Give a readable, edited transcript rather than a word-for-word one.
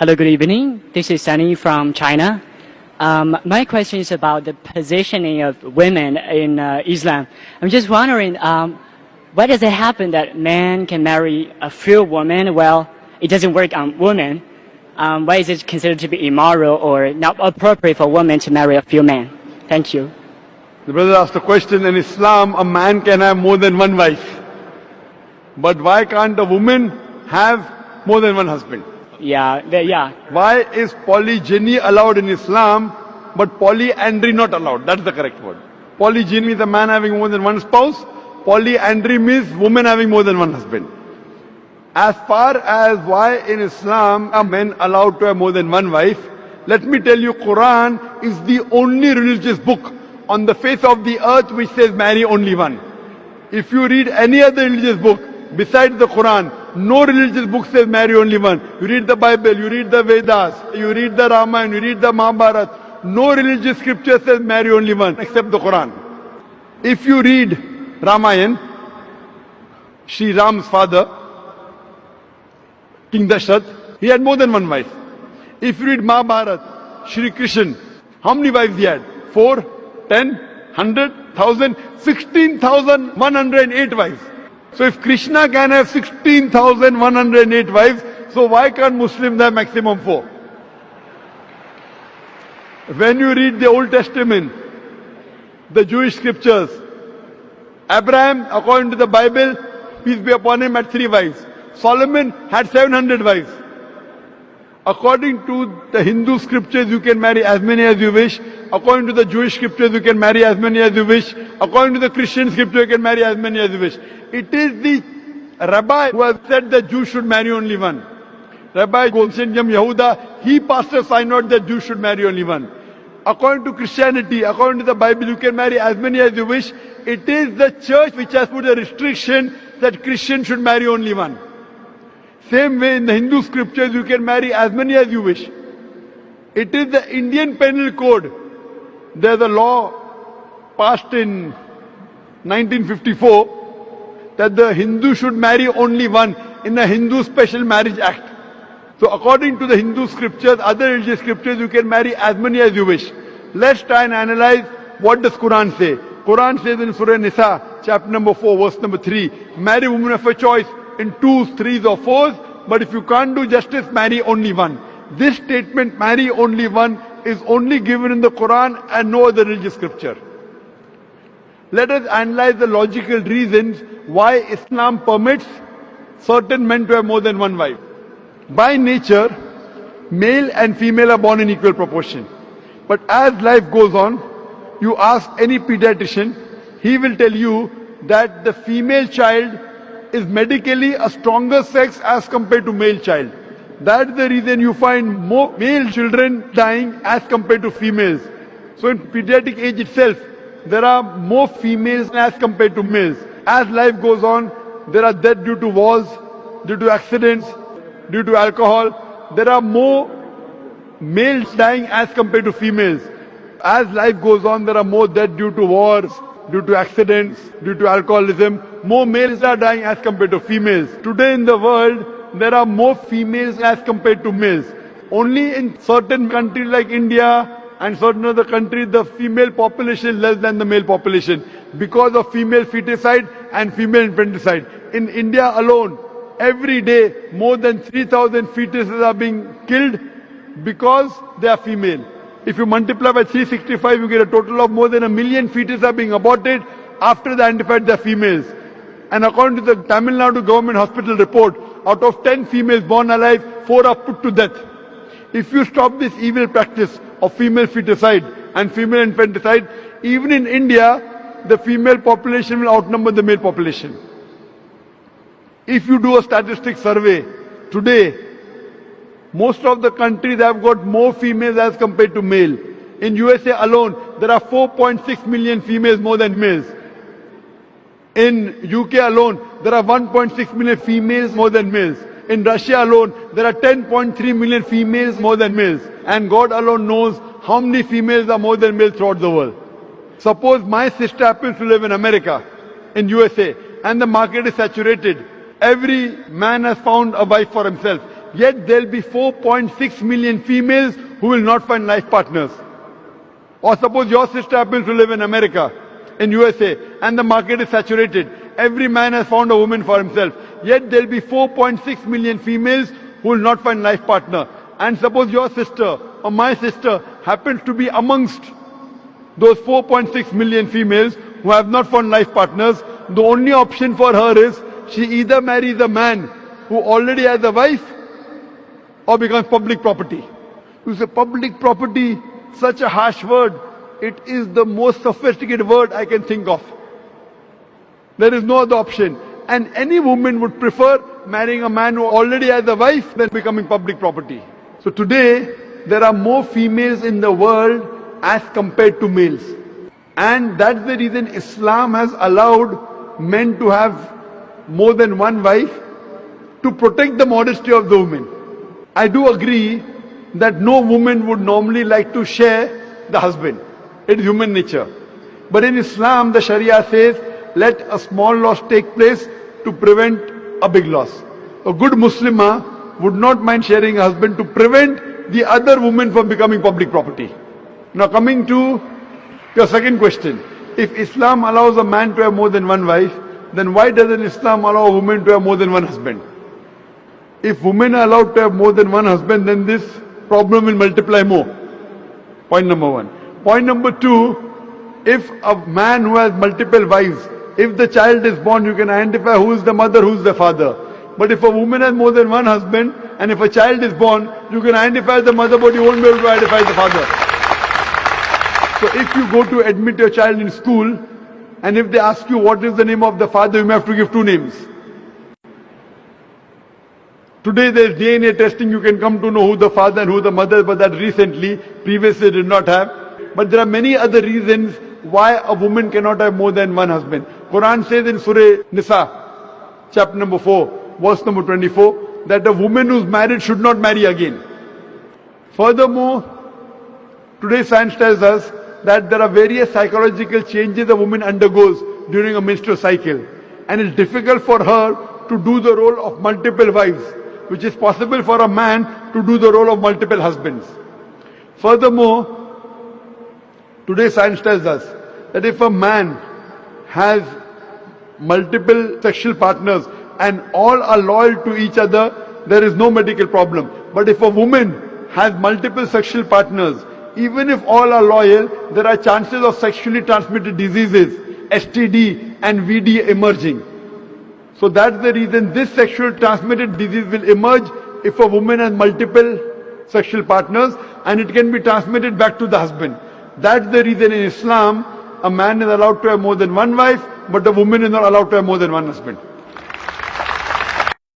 Hello, good evening. This is Sunny from China. My question is about the positioning of women in Islam. I'm just wondering, why does it happen that men can marry a few women? Well, it doesn't work on women. Why is it considered to be immoral or not appropriate for women to marry a few men? Thank you. The brother asked a question. In Islam, a man can have more than one wife. But why can't a woman have more than one husband? Yeah. Why is polygyny allowed in Islam, but polyandry not allowed? That's the correct word. Polygyny means a man having more than one spouse. Polyandry means woman having more than one husband. As far as why in Islam are men allowed to have more than one wife, let me tell you, Quran is the only religious book on the face of the earth which says marry only one. If you read any other religious book besides the Quran, no religious book says marry only one. You read the Bible, you read the Vedas, you read the Ramayana, you read the Mahabharata. No religious scripture says marry only one except the Quran. If you read Ramayana, Shri Ram's father, King Dashrath, he had more than one wife. If you read Mahabharata, Shri Krishna, how many wives he had? 4, 10, 100, 1000, 16,108 wives. So if Krishna can have 16,108 wives, so why can't Muslims have maximum 4? When you read the Old Testament, the Jewish scriptures, Abraham, according to the Bible, peace be upon him, had 3 wives. Solomon had 700 wives. According to the Hindu scriptures, you can marry as many as you wish. According to the Jewish scriptures, you can marry as many as you wish. According to the Christian scripture, you can marry as many as you wish. It is the rabbi who has said that Jews should marry only one. Rabbi Golshen Yam Yehuda, he passed a synod that Jews should marry only one. According to Christianity, according to the Bible, you can marry as many as you wish. It is the church which has put a restriction that Christians should marry only one. Same way in the Hindu scriptures, you can marry as many as you wish. It is the Indian Penal Code. There's a law passed in 1954 that the Hindu should marry only one in the Hindu Special Marriage Act. So according to the Hindu scriptures, other religious scriptures, you can marry as many as you wish. Let's try and analyze what does Quran say. Quran says in Surah Nisa, chapter number 4, verse number 3, marry women of a choice in 2s, 3s or 4s, but if you can't do justice, marry only one. This statement, marry only one, is only given in the Quran and no other religious scripture. Let us analyze the logical reasons why Islam permits certain men to have more than one wife. By nature, male and female are born in equal proportion. But as life goes on, you ask any pediatrician, he will tell you that the female child is medically a stronger sex as compared to male child. That's the reason you find more male children dying as compared to females. So in pediatric age itself, there are more females as compared to males. As life goes on, there are deaths due to wars, due to accidents, due to alcohol. There are more males dying as compared to females. As life goes on, there are more deaths due to wars, due to accidents, due to alcoholism. More males are dying as compared to females. Today in the world, there are more females as compared to males. Only in certain countries like India and certain other countries, the female population is less than the male population because of female feticide and female infanticide. In India alone, every day, more than 3,000 fetuses are being killed because they are female. If you multiply by 365, you get a total of more than 1 million fetuses are being aborted after they identified they are females. And according to the Tamil Nadu government hospital report, out of 10 females born alive, 4 are put to death. If you stop this evil practice of female feticide and female infanticide, even in India, the female population will outnumber the male population. If you do a statistic survey today, most of the countries have got more females as compared to male. In USA alone, there are 4.6 million females more than males. In UK alone, there are 1.6 million females more than males. In Russia alone, there are 10.3 million females more than males. And God alone knows how many females are more than males throughout the world. Suppose my sister happens to live in America, in USA, and the market is saturated. Every man has found a wife for himself. Yet there'll be 4.6 million females who will not find life partners. Or suppose your sister happens to live in America, in USA, and the market is saturated. Every man has found a woman for himself. Yet there'll be 4.6 million females who will not find life partner. And suppose your sister or my sister happens to be amongst those 4.6 million females who have not found life partners. The only option for her is she either marries a man who already has a wife or becomes public property. You say public property, such a harsh word. It is the most sophisticated word I can think of. There is no other option. And any woman would prefer marrying a man who already has a wife than becoming public property. So today, there are more females in the world as compared to males. And that's the reason Islam has allowed men to have more than one wife to protect the modesty of the woman. I do agree that no woman would normally like to share the husband. It is human nature. But in Islam, the Sharia says, let a small loss take place to prevent a big loss. A good Muslimah would not mind sharing a husband to prevent the other woman from becoming public property. Now coming to your second question. If Islam allows a man to have more than one wife, then why doesn't Islam allow a woman to have more than one husband? If women are allowed to have more than one husband, then this problem will multiply more. Point number one. Point number two, if a man who has multiple wives, if the child is born, you can identify who is the mother, who is the father. But if a woman has more than one husband, and if a child is born, you can identify the mother, but you won't be able to identify the father. So if you go to admit your child in school, and if they ask you what is the name of the father, you may have to give two names. Today there is DNA testing, you can come to know who the father and who the mother is, but that recently, previously did not have. But there are many other reasons why a woman cannot have more than one husband. Quran says in Surah Nisa, chapter number 4, verse number 24, that a woman who is married should not marry again. Furthermore, today science tells us that there are various psychological changes a woman undergoes during a menstrual cycle. And it's difficult for her to do the role of multiple wives, which is possible for a man to do the role of multiple husbands. Furthermore, today science tells us that if a man has multiple sexual partners and all are loyal to each other, there is no medical problem. But if a woman has multiple sexual partners, even if all are loyal, there are chances of sexually transmitted diseases, STD and VD emerging. So that's the reason this sexual transmitted disease will emerge if a woman has multiple sexual partners, and it can be transmitted back to the husband. That's the reason in Islam, a man is allowed to have more than one wife, but a woman is not allowed to have more than one husband.